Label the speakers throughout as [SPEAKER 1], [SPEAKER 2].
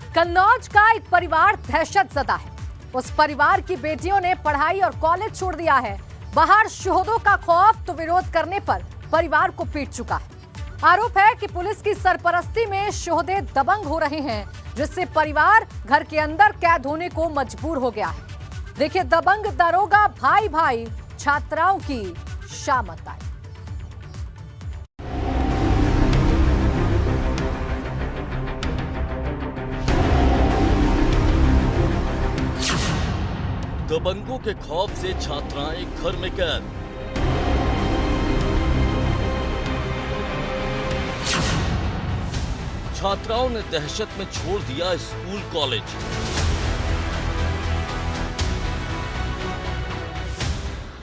[SPEAKER 1] कन्नौज का एक परिवार दहशतजदा है। उस परिवार की बेटियों ने पढ़ाई और कॉलेज छोड़ दिया है। बाहर शोहदों का खौफ तो विरोध करने पर परिवार को पीट चुका है। आरोप है कि पुलिस की सरपरस्ती में शोहदे दबंग हो रहे हैं, जिससे परिवार घर के अंदर कैद होने को मजबूर हो गया है। देखिए दबंग दरोगा भाई भाई छात्राओं की शामत आई।
[SPEAKER 2] दबंगों के खौफ से छात्राएं घर में कैद। छात्राओं ने दहशत में छोड़ दिया स्कूल कॉलेज।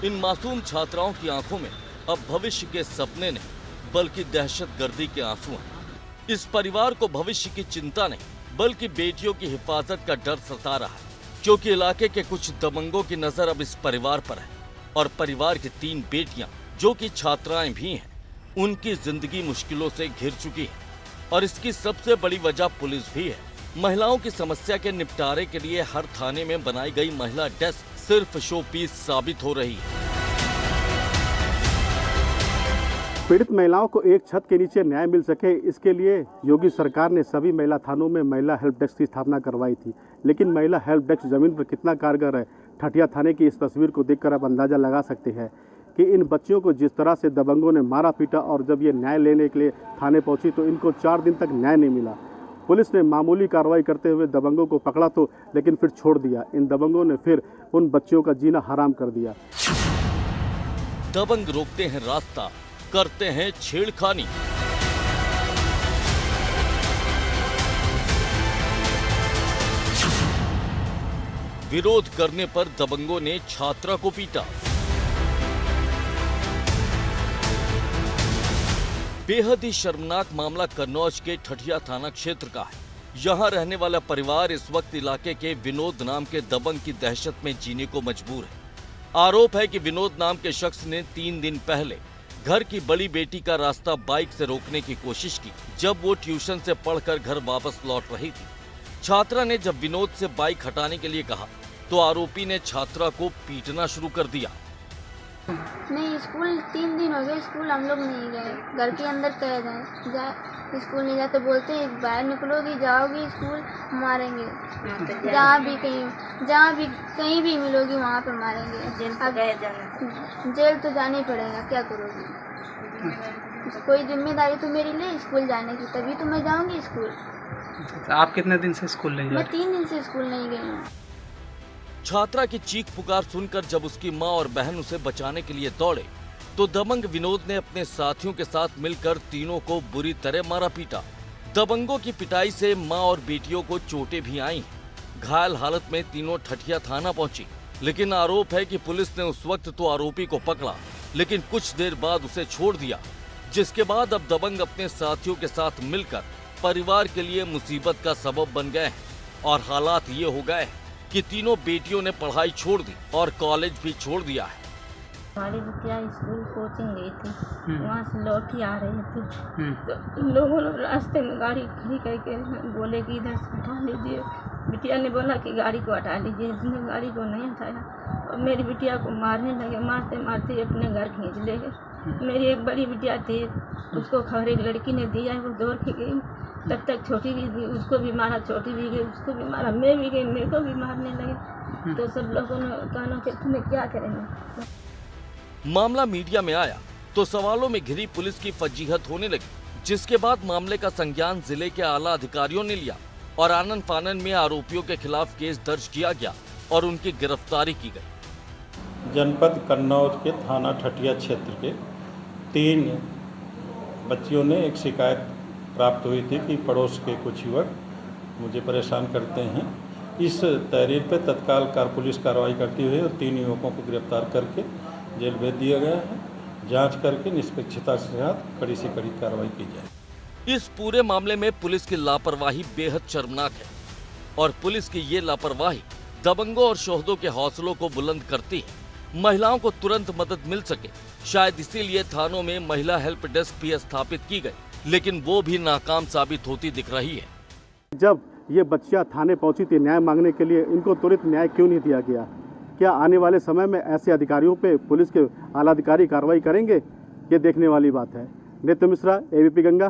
[SPEAKER 2] इन मासूम छात्राओं की आंखों में अब भविष्य के सपने नहीं, बल्कि दहशतगर्दी के आंसू हैं। इस परिवार को भविष्य की चिंता नहीं, बल्कि बेटियों की हिफाजत का डर सता रहा है, क्योंकि इलाके के कुछ दबंगों की नजर अब इस परिवार पर है और परिवार की 3 बेटियां, जो कि छात्राएं भी हैं, उनकी जिंदगी मुश्किलों से घिर चुकी है। और इसकी सबसे बड़ी वजह पुलिस भी है। महिलाओं की समस्या के निपटारे के लिए हर थाने में बनाई गई महिला डेस्क सिर्फ शो पीस साबित हो रही है।
[SPEAKER 3] पीड़ित महिलाओं को एक छत के नीचे न्याय मिल सके, इसके लिए योगी सरकार ने सभी महिला थानों में महिला हेल्प डेस्क की स्थापना करवाई थी। लेकिन महिला हेल्प डेस्क जमीन पर कितना कारगर है, ठठिया थाने की इस तस्वीर को देखकर आप अंदाजा लगा सकते हैं कि इन बच्चियों को जिस तरह से दबंगों ने मारा पीटा, और जब ये न्याय लेने के लिए थाने पहुंची तो इनको 4 दिन तक न्याय नहीं मिला। पुलिस ने मामूली कार्रवाई करते हुए दबंगों को पकड़ा तो लेकिन फिर छोड़ दिया। इन दबंगों ने फिर उन बच्चियों का जीना हराम कर दिया।
[SPEAKER 2] दबंग रोकते हैं रास्ता, करते हैं छेड़खानी। विरोध करने पर दबंगों ने छात्रा को पीटा। बेहद ही शर्मनाक मामला कन्नौज के ठठिया थाना क्षेत्र का है। यहाँ रहने वाला परिवार इस वक्त इलाके के विनोद नाम के दबंग की दहशत में जीने को मजबूर है। आरोप है कि विनोद नाम के शख्स ने 3 दिन पहले घर की बड़ी बेटी का रास्ता बाइक से रोकने की कोशिश की, जब वो ट्यूशन से पढ़कर घर वापस लौट रही थी। छात्रा ने जब विनोद से बाइक हटाने के लिए कहा तो आरोपी ने छात्रा को पीटना शुरू कर दिया।
[SPEAKER 4] नहीं, स्कूल 3 दिन हो गए, स्कूल हम लोग नहीं गए, घर के अंदर कैद हैं। स्कूल नहीं जाते, बोलते हैं बाहर निकलोगी, जाओगी स्कूल मारेंगे। जहाँ भी कहीं भी मिलोगी वहाँ पे मारेंगे। अब जेल तो जाना ही पड़ेगा, क्या करोगी? कोई जिम्मेदारी तो मेरी ले स्कूल जाने की, तभी तो मैं जाऊँगी स्कूल।
[SPEAKER 5] आप कितने दिन से स्कूल नहीं गए?
[SPEAKER 4] मैं 3 दिन से स्कूल नहीं गई हूँ।
[SPEAKER 2] छात्रा की चीख पुकार सुनकर जब उसकी मां और बहन उसे बचाने के लिए दौड़े तो दबंग विनोद ने अपने साथियों के साथ मिलकर तीनों को बुरी तरह मारा पीटा। दबंगों की पिटाई से मां और बेटियों को चोटें भी आईं। घायल हालत में तीनों ठठिया थाना पहुंची, लेकिन आरोप है कि पुलिस ने उस वक्त तो आरोपी को पकड़ा, लेकिन कुछ देर बाद उसे छोड़ दिया, जिसके बाद अब दबंग अपने साथियों के साथ मिलकर परिवार के लिए मुसीबत का सबब बन गए हैं। और हालात ये हो गए कि तीनों बेटियों ने पढ़ाई छोड़ दी और कॉलेज भी छोड़ दिया है।
[SPEAKER 6] हमारी बिटिया स्कूल कोचिंग गई थी, वहाँ से लौट ही आ रही थी तो लोगों ने रास्ते में गाड़ी खड़ी करके बोले कि इधर से हटा लीजिए। बिटिया ने बोला कि गाड़ी को हटा लीजिए, इसने गाड़ी को नहीं हटाया और मेरी बिटिया को मारने लगे। मारते मारते अपने घर खींच ले गए। मेरी एक बड़ी बिटिया थी, उसको खबर एक लड़की ने दिया, वो दौड़ के गई। तब तक छोटी भी गई, उसको भी मारा, छोटी भी गई, उसको भी मारा, मैं भी गई, मेरे को भी मारने लगे। तो सब लोगों ने कहा कि तुम्हें क्या करेंगे।
[SPEAKER 2] मामला मीडिया में आया तो सवालों में घिरी पुलिस की फजीहत होने लगी, जिसके बाद मामले का संज्ञान जिले के आला अधिकारियों ने लिया और आनन फानन में आरोपियों के खिलाफ केस दर्ज किया गया और उनकी गिरफ्तारी की गई।
[SPEAKER 7] जनपद कन्नौज के थाना ठठिया क्षेत्र के 3 बच्चियों ने एक शिकायत प्राप्त हुई थी कि पड़ोस के कुछ युवक मुझे परेशान करते हैं। इस तहरीर पर तत्काल पुलिस कार्रवाई करती हुई और 3 युवकों को गिरफ्तार करके जेल भेज दिया गया है। जांच करके निष्पक्षता के साथ कड़ी से कड़ी कार्रवाई की जाए।
[SPEAKER 2] इस पूरे मामले में पुलिस की लापरवाही बेहद शर्मनाक है और पुलिस की ये लापरवाही दबंगों और शोहदों के हौसलों को बुलंद करती है। महिलाओं को तुरंत मदद मिल सके, शायद इसीलिए थानों में महिला हेल्प डेस्क भी स्थापित की गई, लेकिन वो भी नाकाम साबित होती दिख रही है।
[SPEAKER 3] जब ये बच्चियां थाने पहुंची थी न्याय मांगने के लिए, इनको त्वरित न्याय क्यों नहीं दिया गया? क्या आने वाले समय में ऐसे अधिकारियों पे पुलिस के आला अधिकारी कार्रवाई करेंगे? ये देखने वाली बात है। नित्य मिश्रा, एबीपी गंगा।